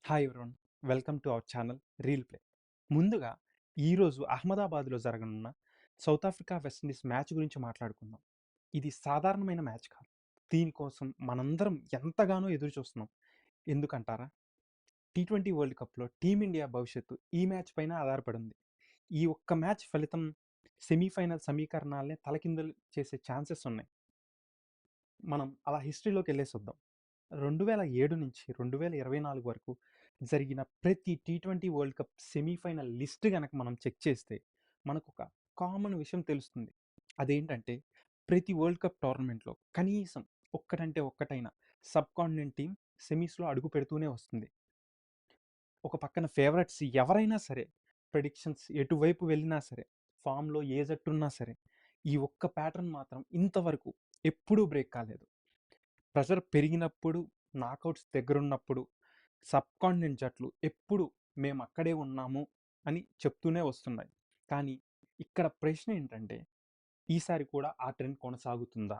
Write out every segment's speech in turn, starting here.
Hi everyone. Welcome to our channel reel play. ముందుగా ఈరోజు అహ్మదాబాద్లో జరగనున్న సౌత్ ఆఫ్రికా వెస్టిండీస్ మ్యాచ్ గురించి మాట్లాడుకుందాం. ఇది సాధారణమైన మ్యాచ్ కాదు. దీనికోసం మనందరం ఎంతగానో ఎదురు చూస్తున్నాం. ఎందుకంటారా? టీ20 వరల్డ్ కప్లో టీమిండియా భవిష్యత్తు ఈ మ్యాచ్ పైన ఆధారపడి ఉంది. ఈ ఒక్క మ్యాచ్ ఫలితం సెమీఫైనల్ సమీకరణాలనే తలకిందులు చేసే ఛాన్సెస్ ఉన్నాయి. మనం అలా హిస్టరీలోకి వెళ్ళేసొద్దాం. 2007 నుంచి 2024 వరకు జరిగిన ప్రతి T20 world cup semi-final list గనక మనం చెక్ చేస్తే మనకు ఒక కామన్ విషయం తెలుస్తుంది. అదేంటంటే ప్రతి వరల్డ్ కప్ టోర్నమెంట్లో కనీసం ఒక్కటంటే ఒక్కటైనా సబ్ కాంటినెంట్ టీం సెమీస్లో అడుగు పెడుతూనే వస్తుంది. ఒక పక్కన ఫేవరెట్స్ ఎవరైనా సరే, ప్రెడిక్షన్స్ ఎటువైపు వెళ్ళినా సరే, ఫామ్లో ఏ జట్టు ఉన్నా సరే, ఈ ఒక్క ప్యాటర్న్ మాత్రం ఇంతవరకు ఎప్పుడూ బ్రేక్ కాలేదు. ప్రెషర్ పెరిగినప్పుడు, నాకౌట్స్ దగ్గరున్నప్పుడు సబ్ కాంటినెంట్ జట్లు ఎప్పుడు మేము అక్కడే ఉన్నాము అని చెప్తూనే వస్తున్నాయి. కానీ ఇక్కడ ప్రశ్న ఏంటంటే ఈసారి కూడా ఆ ట్రెండ్ కొనసాగుతుందా?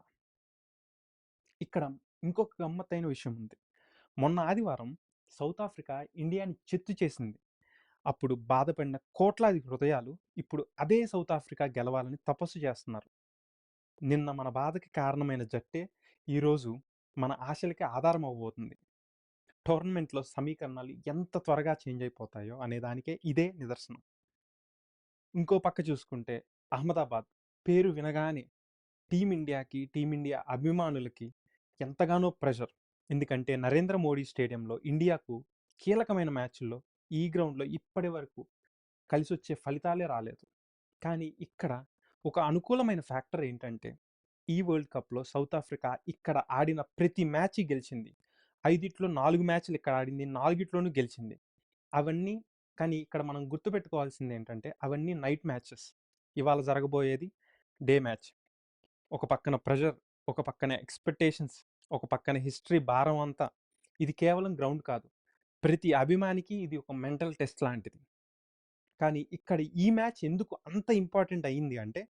ఇక్కడ ఇంకొక గమ్మత్తైన విషయం ఉంది. మొన్న ఆదివారం సౌత్ ఆఫ్రికా ఇండియాని చిత్తు చేసింది. అప్పుడు బాధపడిన కోట్లాది హృదయాలు ఇప్పుడు అదే సౌత్ ఆఫ్రికా గెలవాలని తపస్సు చేస్తున్నారు. నిన్న మన బాధకి కారణమైన జట్టే ఈరోజు మన ఆశలకి ఆధారం అవ్వబోతుంది. టోర్నమెంట్లో సమీకరణాలు ఎంత త్వరగా చేంజ్ అయిపోతాయో అనే దానికే ఇదే నిదర్శనం. ఇంకో పక్క చూసుకుంటే అహ్మదాబాద్ పేరు వినగానే టీమిండియాకి, టీమిండియా అభిమానులకి ఎంతగానో ప్రెషర్. ఎందుకంటే నరేంద్ర మోడీ స్టేడియంలో ఇండియాకు కీలకమైన మ్యాచ్ల్లో ఈ గ్రౌండ్లో ఇప్పటి వరకు కలిసొచ్చే ఫలితాలే రాలేదు. కానీ ఇక్కడ ఒక అనుకూలమైన ఫ్యాక్టర్ ఏంటంటే ఈ వరల్డ్ కప్లో సౌత్ ఆఫ్రికా ఇక్కడ ఆడిన ప్రతి మ్యాచ్ గెలిచింది. 5 4 మ్యాచ్లు ఇక్కడ ఆడింది, 4 గెలిచింది. అవన్నీ కానీ ఇక్కడ మనం గుర్తుపెట్టుకోవాల్సింది ఏంటంటే అవన్నీ నైట్ మ్యాచెస్. ఇవాళ జరగబోయేది డే మ్యాచ్. ఒక పక్కన ప్రెషర్, ఒక పక్కన ఎక్స్పెక్టేషన్స్, ఒక పక్కన హిస్టరీ భారం అంతా. ఇది కేవలం గ్రౌండ్ కాదు, ప్రతి అభిమానికి ఇది ఒక మెంటల్ టెస్ట్ లాంటిది. కానీ ఇక్కడ ఈ మ్యాచ్ ఎందుకు అంత ఇంపార్టెంట్ అయ్యింది అంటే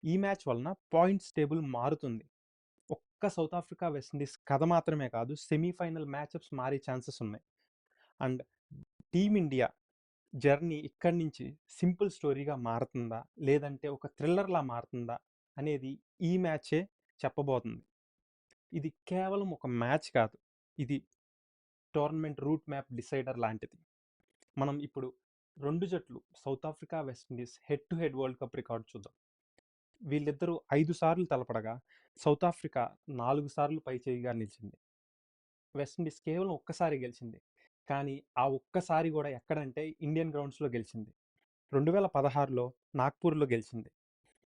ఈ మ్యాచ్ వలన పాయింట్స్ టేబుల్ మారుతుంది. ఒక్క సౌత్ ఆఫ్రికా వెస్టిండీస్ కథ మాత్రమే కాదు, సెమీఫైనల్ మ్యాచ్అప్స్ మారే ఛాన్సెస్ ఉన్నాయి. అండ్ టీమిండియా జర్నీ ఇక్కడి నుంచి సింపుల్ స్టోరీగా మారుతుందా, లేదంటే ఒక థ్రిల్లర్లా మారుతుందా అనేది ఈ మ్యాచే చెప్పబోతుంది. ఇది కేవలం ఒక మ్యాచ్ కాదు, ఇది టోర్నమెంట్ రూట్ మ్యాప్ డిసైడర్ లాంటిది. మనం ఇప్పుడు రెండు జట్లు south Africa West Indies head to head world cup record చూద్దాం. వీళ్ళిద్దరూ 5 సార్లు తలపడగా సౌత్ ఆఫ్రికా 4 సార్లు పైచేయిగా నిలిచింది. వెస్టిండీస్ కేవలం ఒక్కసారి గెలిచింది. కానీ ఆ ఒక్కసారి కూడా ఎక్కడంటే ఇండియన్ గ్రౌండ్స్లో గెలిచింది. 2016లో నాగ్పూర్లో గెలిచింది.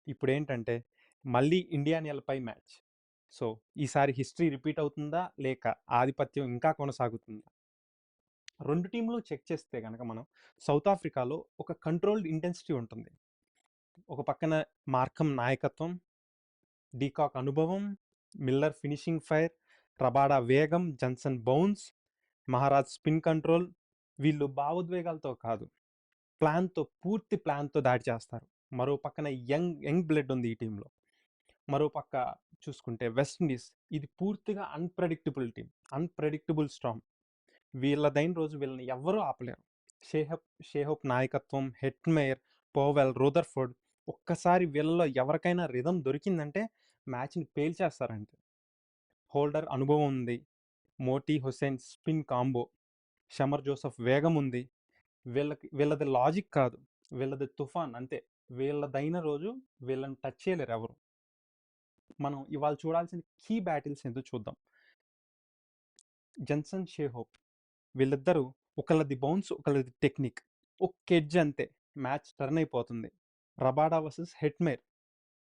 ఇప్పుడు ఏంటంటే మళ్ళీ ఇండియా నేలపై మ్యాచ్. సో ఈసారి హిస్టరీ రిపీట్ అవుతుందా, లేక ఆధిపత్యం ఇంకా కొనసాగుతుందా? రెండు టీంలు చెక్ చేస్తే కనుక మనం సౌత్ ఆఫ్రికాలో ఒక కంట్రోల్డ్ ఇంటెన్సిటీ ఉంటుంది. ఒక పక్కన మార్కం నాయకత్వం, డీకాక్ అనుభవం, మిల్లర్ ఫినిషింగ్ ఫైర్, రబాడా వేగం, జన్సన్ బౌన్స్, మహారాజ్ స్పిన్ కంట్రోల్. వీళ్ళు భావోద్వేగాలతో కాదు, పూర్తి ప్లాన్తో దాడి చేస్తారు. మరో పక్కన యంగ్ బ్లడ్ ఉంది ఈ టీంలో. మరో పక్క చూసుకుంటే వెస్టిండీస్, ఇది పూర్తిగా అన్ప్రెడిక్టబుల్ స్టామ్. వీళ్ళదైన రోజు వీళ్ళని ఎవ్వరూ ఆపలేరు. షేహోప్ నాయకత్వం, హెట్మేయర్, పోవెల్, రూదర్ఫోర్డ్, ఒక్కసారి వీళ్ళలో ఎవరికైనా రిధం దొరికిందంటే మ్యాచ్ని పేల్చేస్తారంటే. హోల్డర్ అనుభవం ఉంది, Motie Hosein spin combo, Shamar Joseph వేగం ఉంది. వీళ్ళది లాజిక్ కాదు, వీళ్ళది తుఫాన్ అంతే. వీళ్ళదైన రోజు వీళ్ళని టచ్ చేయలేరు ఎవరు. మనం ఇవాళ చూడాల్సిన కీ బ్యాటిల్స్ ఏంటో చూద్దాం. జన్సన్ షేహోప్, వీళ్ళిద్దరూ ఒకళ్ళది బౌన్స్, ఒకళ్ళది టెక్నిక్. ఒక్క ఎడ్జ్ అంతే మ్యాచ్ టర్న్ అయిపోతుంది. రబాడా వర్సెస్ హెట్మేర్,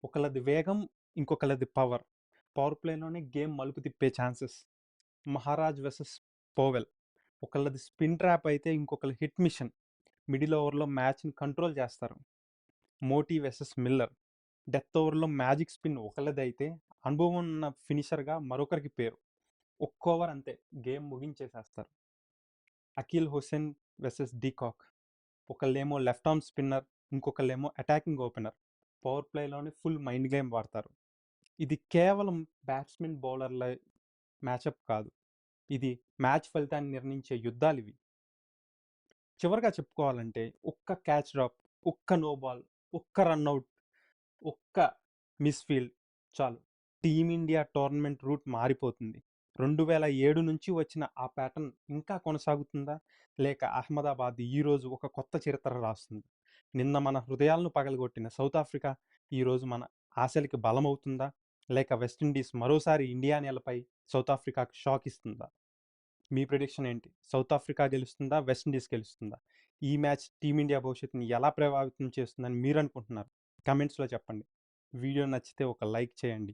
ఒకళ్ళది వేగం, ఇంకొకళ్ళది పవర్ ప్లేలోనే గేమ్ మలుపు తిప్పే ఛాన్సెస్. మహారాజ్ వర్సెస్ పోవెల్, ఒకళ్ళది స్పిన్ ట్రాప్ అయితే ఇంకొకళ్ళ హిట్ మిషన్, మిడిల్ ఓవర్లో మ్యాచ్ని కంట్రోల్ చేస్తారు. మోటీ వర్సెస్ మిల్లర్, డెత్ ఓవర్లో మ్యాజిక్ స్పిన్ ఒకళ్ళది అయితే అనుభవం ఉన్న ఫినిషర్గా మరొకరికి పేరు. ఒక్క ఓవర్ అంతే గేమ్ ముగించేసేస్తారు. అకీల్ హుసేన్ వర్సెస్ డీకాక్, ఒకళ్ళేమో లెఫ్ట్ ఆర్మ్ స్పిన్నర్, ఇంకొకళ్ళేమో అటాకింగ్ ఓపెనర్. పవర్ ప్లేలోనే ఫుల్ మైండ్ గేమ్ వాడతారు. ఇది కేవలం బ్యాట్స్మెన్ బౌలర్ల మ్యాచప్ కాదు, ఇది మ్యాచ్ ఫలితాన్ని నిర్ణయించే యుద్ధాలు ఇవి. చివరగా చెప్పుకోవాలంటే ఒక్క క్యాచ్ డ్రాప్, ఒక్క నో బాల్, ఒక్క రన్‌ఔట్, ఒక్క మిస్‌ఫీల్డ్ చాలు. టీమిండియా టోర్నమెంట్ రూట్ మారిపోతుంది. 2007 నుంచి వచ్చిన ఆ ప్యాటర్న్ ఇంకా కొనసాగుతుందా? లేక అహ్మదాబాద్ ఈరోజు ఒక కొత్త చరిత్ర రాస్తుందా? నిన్న మన హృదయాలను పగలగొట్టిన సౌత్ ఆఫ్రికా ఈరోజు మన ఆశలకి బలమవుతుందా? లేక వెస్టిండీస్ మరోసారి ఇండియా నేలపై సౌత్ ఆఫ్రికాకు షాక్ ఇస్తుందా? మీ ప్రిడిక్షన్ ఏంటి? సౌత్ ఆఫ్రికా గెలుస్తుందా? వెస్టిండీస్ గెలుస్తుందా? ఈ మ్యాచ్ టీమిండియా భవిష్యత్తుని ఎలా ప్రభావితం చేస్తుందని మీరనుకుంటున్నారు? కామెంట్స్‌లో చెప్పండి. వీడియో నచ్చితే ఒక లైక్ చేయండి.